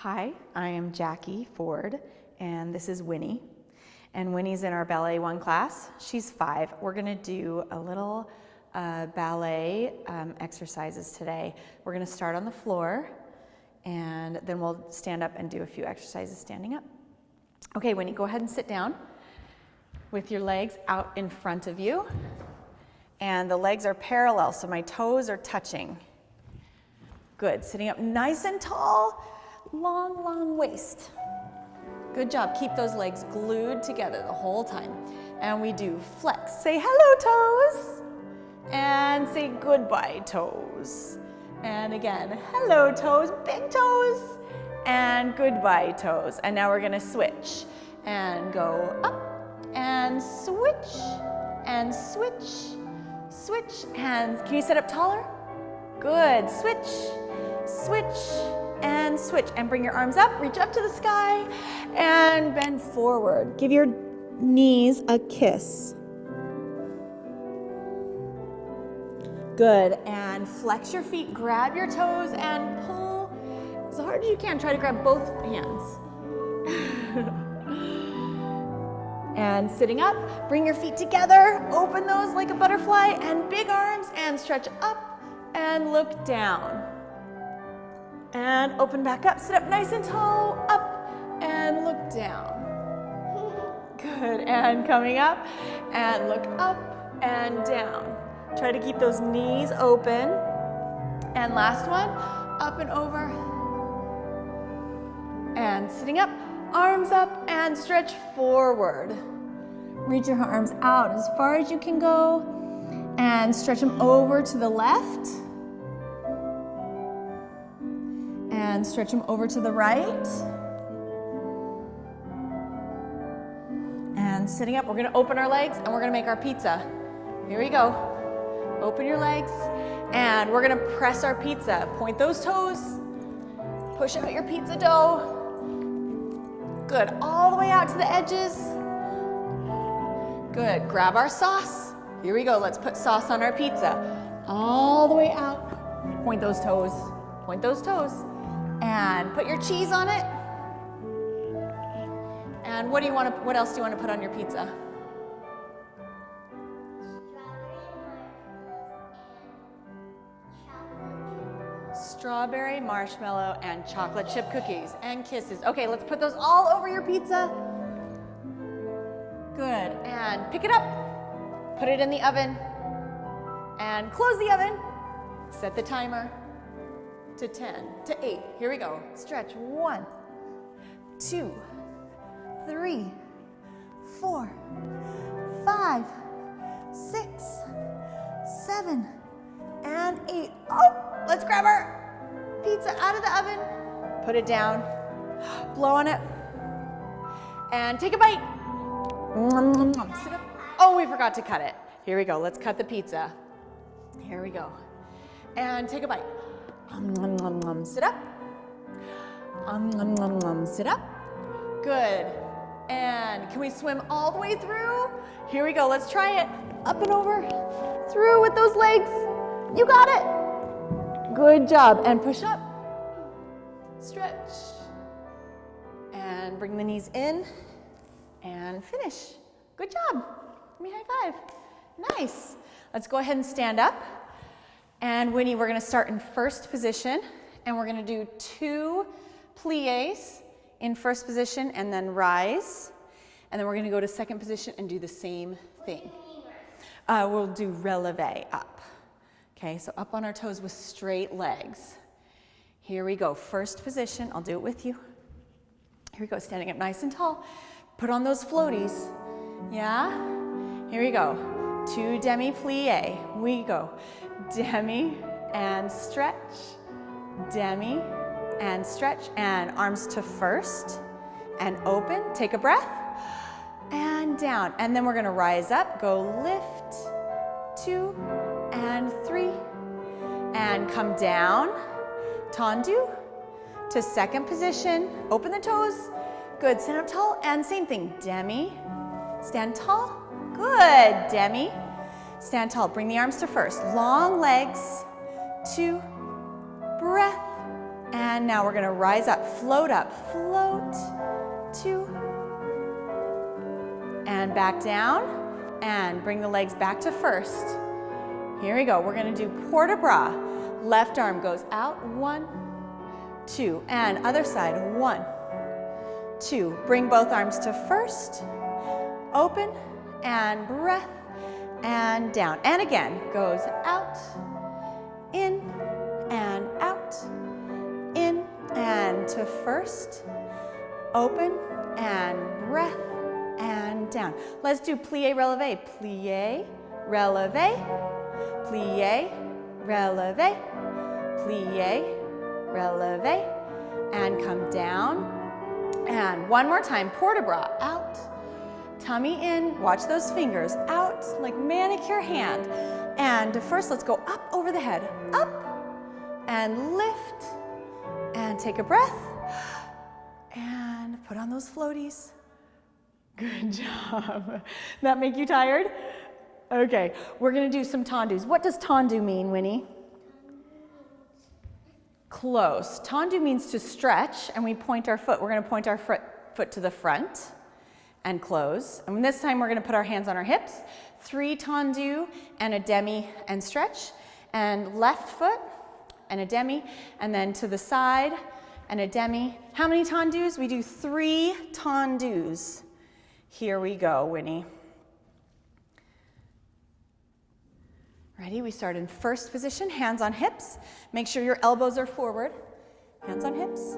Hi, I am Jackie Ford, and this is Winnie. And Winnie's in our Ballet 1 class. She's 5. We're going to do a little ballet exercises today. We're going to start on the floor, and then we'll stand up and do a few exercises standing up. Okay, Winnie, go ahead and sit down with your legs out in front of you. And the legs are parallel, so my toes are touching. Good, sitting up nice and tall. Long waist. Good job. Keep those legs glued together the whole time. And we do flex. Say hello, toes. And say goodbye, toes. And again, hello, toes, big toes. And goodbye, toes. And now we're going to switch. And go up and switch. And switch. Switch. And can you sit up taller? Good. Switch. Switch. And switch, and bring your arms up, reach up to the sky, and bend forward. Give your knees a kiss. Good, and flex your feet, grab your toes, and pull as hard as you can. Try to grab both hands. And sitting up, bring your feet together, open those like a butterfly, and big arms, and stretch up, and look down. And open back up, sit up nice and tall, up and look down. Good, and coming up and look up and down. Try to keep those knees open. And last one, up and over. And sitting up, arms up and stretch forward. Reach your arms out as far as you can go and stretch them over to the left. And stretch them over to the right. And sitting up, we're going to open our legs and we're going to make our pizza. Here we go. Open your legs and we're going to press our pizza. Point those toes. Push out your pizza dough. Good. All the way out to the edges. Good. Grab our sauce. Here we go. Let's put sauce on our pizza. All the way out. Point those toes. Point those toes. And put your cheese on it. And what else do you want to put on your pizza? Strawberry, marshmallow, and chocolate chip cookies and kisses. Okay, let's put those all over your pizza. Good. And pick it up. Put it in the oven. And close the oven. Set the timer to 10, to 8. Here we go. Stretch. 1, 2, 3, 4, 5, 6, 7, and 8. Oh, let's grab our pizza out of the oven. Put it down. Blow on it. And take a bite. Sit up. Oh, we forgot to cut it. Here we go. Let's cut the pizza. Here we go. And take a bite. Sit up. Sit up. Good. And can we swim all the way through? Here we go. Let's try it. Up and over. Through with those legs. You got it. Good job. And push up. Stretch. And bring the knees in. And finish. Good job. Give me a high five. Nice. Let's go ahead and stand up. And Winnie, we're going to start in first position, and we're going to do 2 pliés in first position and then rise. And then we're going to go to second position and do the same thing. We'll do releve up. Okay, so up on our toes with straight legs. Here we go. First position. I'll do it with you. Here we go. Standing up nice and tall. Put on those floaties. Yeah? Here we go. 2 demi-plié. We go. Demi and stretch, demi and stretch, and arms to first and open. Take a breath and down. And then we're going to rise up, go lift, 2 and 3, and come down, tendu, to second position. Open the toes. Good. Stand up tall and same thing. Demi, stand tall. Good. Demi. Stand tall. Bring the arms to first. Long legs. 2. Breath. And And now we're gonna rise up, float, two, and back down, and bring the legs back to first. Here we go, we're gonna do port de bras. Left arm goes out, 1, 2, and other side, 1, 2. Bring both arms to first, open, and breath, and down. And again, goes out, in, and out, in, and to first, open, and breath, and down. Let's do plie, releve, plie, releve, plie, releve, plie, releve, and come down. And one more time, port de bras, out, tummy in, watch those fingers, out, like manicure hand. And first, let's go up over the head, up, and lift, and take a breath, and put on those floaties. Good job. That make you tired? Okay, we're gonna do some tendus. What does tendu mean, Winnie? Close. Tendu means to stretch, and we point our foot. We're gonna point our foot to the front and close. And this time we're gonna put our hands on our hips. 3 tendu and a demi and stretch. And left foot and a demi, and then to the side and a demi. How many tendus? We do 3 tendus. Here we go, Winnie. Ready? We start in first position, hands on hips. Make sure your elbows are forward. Hands on hips.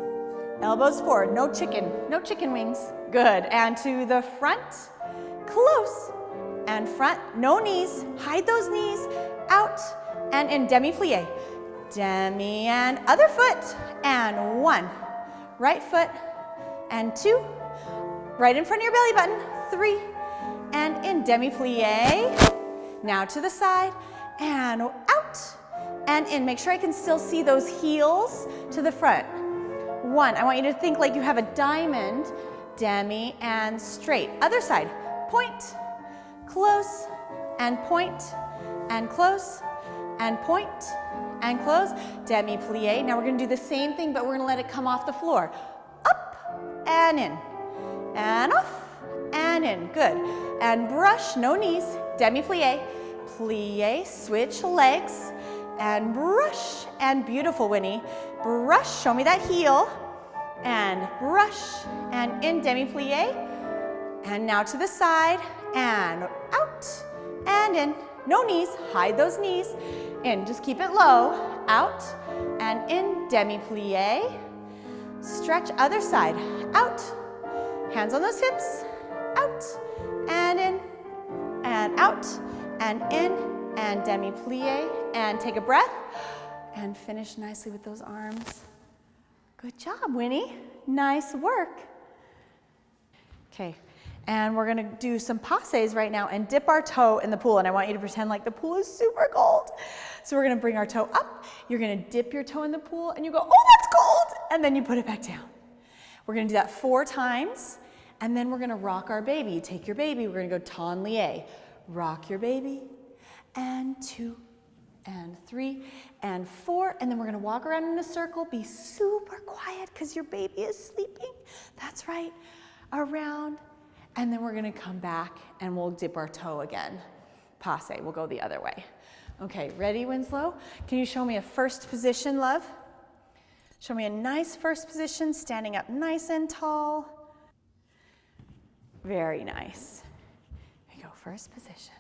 Elbows forward, no chicken wings. Good, and to the front, close, and front, no knees, hide those knees, out, and in demi-plie. Demi and other foot, and 1, right foot, and 2, right in front of your belly button, 3, and in demi-plie. Now to the side, and out, and in. Make sure I can still see those heels to the front. 1, I want you to think like you have a diamond, demi and straight. Other side, point, close, and point, and close, and point, and close, demi-plie. Now we're gonna do the same thing, but we're gonna let it come off the floor. Up, and in, and off, and in, good. And brush, no knees, demi-plie, plie, switch legs, and brush, and beautiful, Winnie. Brush, show me that heel, and brush, and in demi-plie, and now to the side, and out, and in, no knees, hide those knees, in, just keep it low, out, and in, demi-plie, stretch other side, out, hands on those hips, out, and in, and out, and in, and demi-plie, and take a breath, and finish nicely with those arms. Good job, Winnie. Nice work. Okay, and we're gonna do some passes right now and dip our toe in the pool, and I want you to pretend like the pool is super cold. So we're gonna bring our toe up, you're gonna dip your toe in the pool, and you go, oh, that's cold, and then you put it back down. We're gonna do that 4 times, and then we're gonna rock our baby. Take your baby, we're gonna go ton lié. Rock your baby, and 2, and 3, and 4, and then we're gonna walk around in a circle. Be super quiet because your baby is sleeping. That's right, around, and then we're gonna come back and we'll dip our toe again. Passe, we'll go the other way. Okay, ready, Winslow? Can you show me a first position, love? Show me a nice first position, standing up nice and tall. Very nice. Here we go, first position.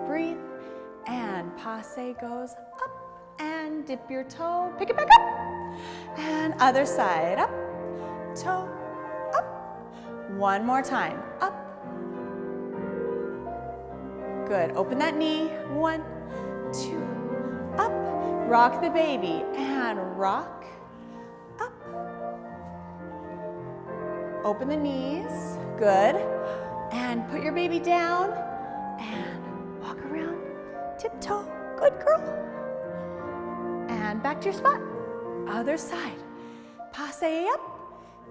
Breathe, and passe goes up, and dip your toe, pick it back up, and other side, up, toe, up. One more time, up. Good, open that knee, 1, 2, up. Rock the baby, and rock, up. Open the knees, good. And put your baby down, and walk around, tiptoe, good girl. And back to your spot, other side. Passe up,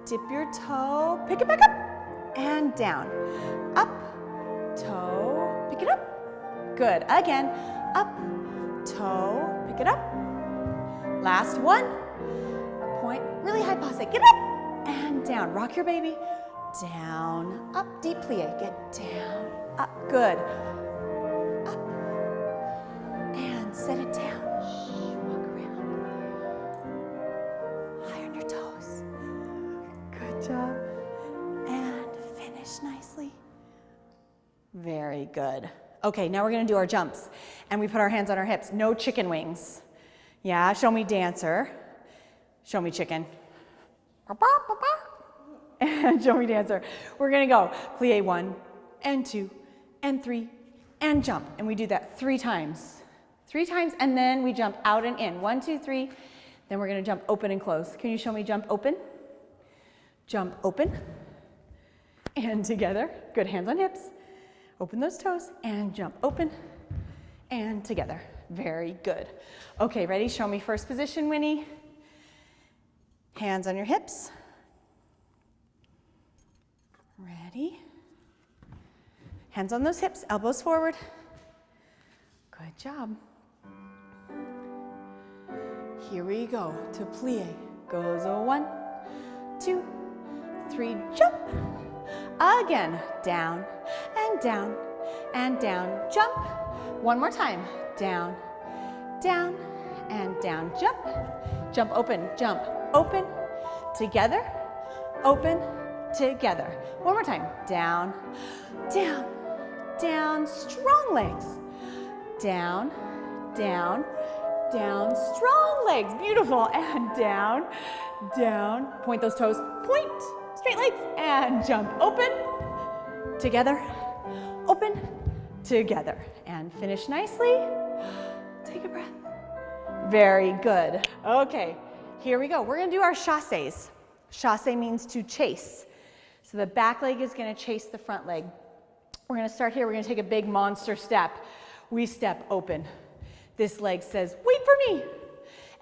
dip your toe, pick it back up, and down. Up, toe, pick it up. Good, again, up, toe, pick it up, Last one. Point, really high passe. Get up and down. Rock your baby. Down, up, deep plie. Get down, up, good. Up, and set it down. Walk around. High on your toes. Good job. And finish nicely. Very good. Okay, now we're gonna do our jumps. And we put our hands on our hips. No chicken wings. Yeah, show me dancer. Show me chicken. And show me dancer. We're gonna go plie 1 and 2 and 3 and jump. And we do that 3 times. 3 times, and then we jump out and in. 1, 2, 3. Then we're gonna jump open and close. Can you show me jump open? Jump open and together. Good, hands on hips. Open those toes and jump open and together. Very good. Okay, ready? Show me first position, Winnie. Hands on your hips. Ready? Hands on those hips, elbows forward. Good job. Here we go to plie. Goes a 1, 2, 3, jump. Again, down and down and down, jump. One more time, down, down and down, jump. Jump open, together, open, together. One more time, down, down, down, strong legs. Down, down, down, strong legs, beautiful, and down, down, point those toes, point, straight legs, and jump, open, together, open, together, and finish nicely. Take a breath. Very good. Okay, here we go. We're gonna do our chassés. Chassé means to chase. So the back leg is gonna chase the front leg. We're gonna start here. We're gonna take a big monster step. We step open. This leg says, wait for me.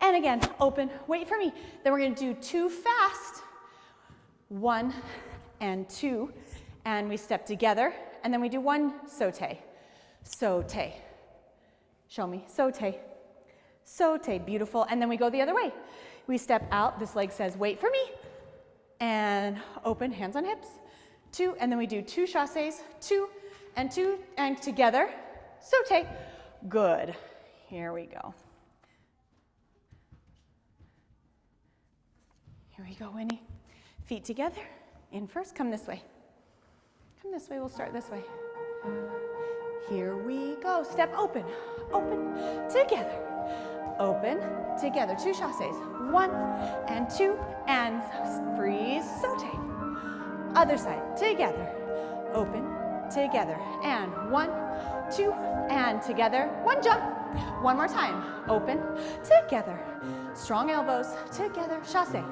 And again, open, wait for me. Then we're gonna do 2 fast. 1 and 2. And we step together. And then we do 1 sauté. Sauté. Show me, sauté. Sauté, beautiful. And then we go the other way. We step out. This leg says, wait for me. And open, hands on hips. 2, and then we do 2 chassés. 2 and 2, and together. Sauté. Good. Here we go. Here we go, Winnie. Feet together. In first. Come this way. Come this way. We'll start this way. Here we go. Step open. Open. Together. Open. Together. 2 chassés. 1 and 2. And freeze. Sauté. Other side. Together. Open. Together. And 1, 2, and together. 1 jump. One more time. Open. Together. Strong elbows. Together. Chassé.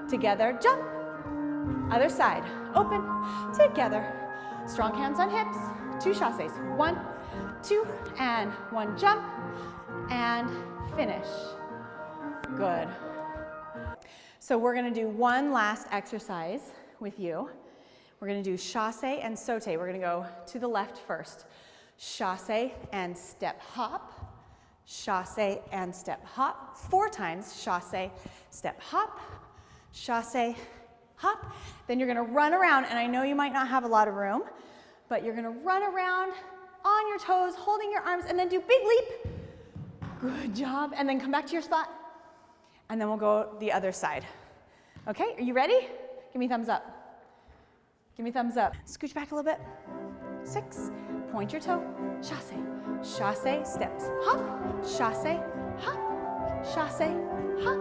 Together. Jump. Other side. Open. Together. Strong hands on hips. 2 chassés. 1, 2, and 1 jump. And finish. Good. So we're going to do one last exercise with you. We're going to do chassé and sauté. We're going to go to the left first. Chassé and step hop. Chassé and step hop. 4 times. Chassé, step hop. Chassé, hop. Then you're going to run around, and I know you might not have a lot of room, but you're going to run around on your toes, holding your arms, and then do big leap. Good job. And then come back to your spot. And then we'll go the other side. Okay, are you ready? Give me thumbs up. Give me thumbs up. Scooch back a little bit. 6, point your toe, chassé. Chassé, steps, hop, chassé, hop, chassé, hop,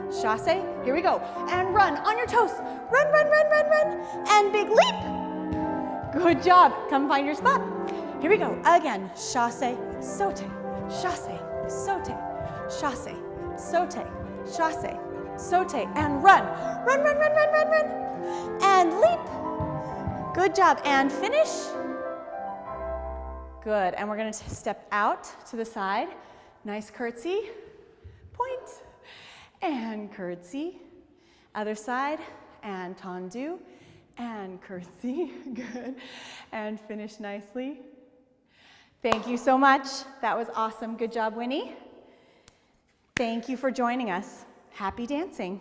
chassé. Here we go. And run on your toes. Run, run, run, run, run. And big leap. Good job. Come find your spot. Here we go. Again, chassé, sauté, chassé, sauté, chassé, sauté, chassé, sauté, and run. Run, run, run, run, run, run. And leap. Good job. And finish. Good. And we're going to step out to the side. Nice curtsy. Point. And curtsy. Other side. And tendu. And curtsy. Good. And finish nicely. Thank you so much. That was awesome. Good job, Winnie. Thank you for joining us. Happy dancing.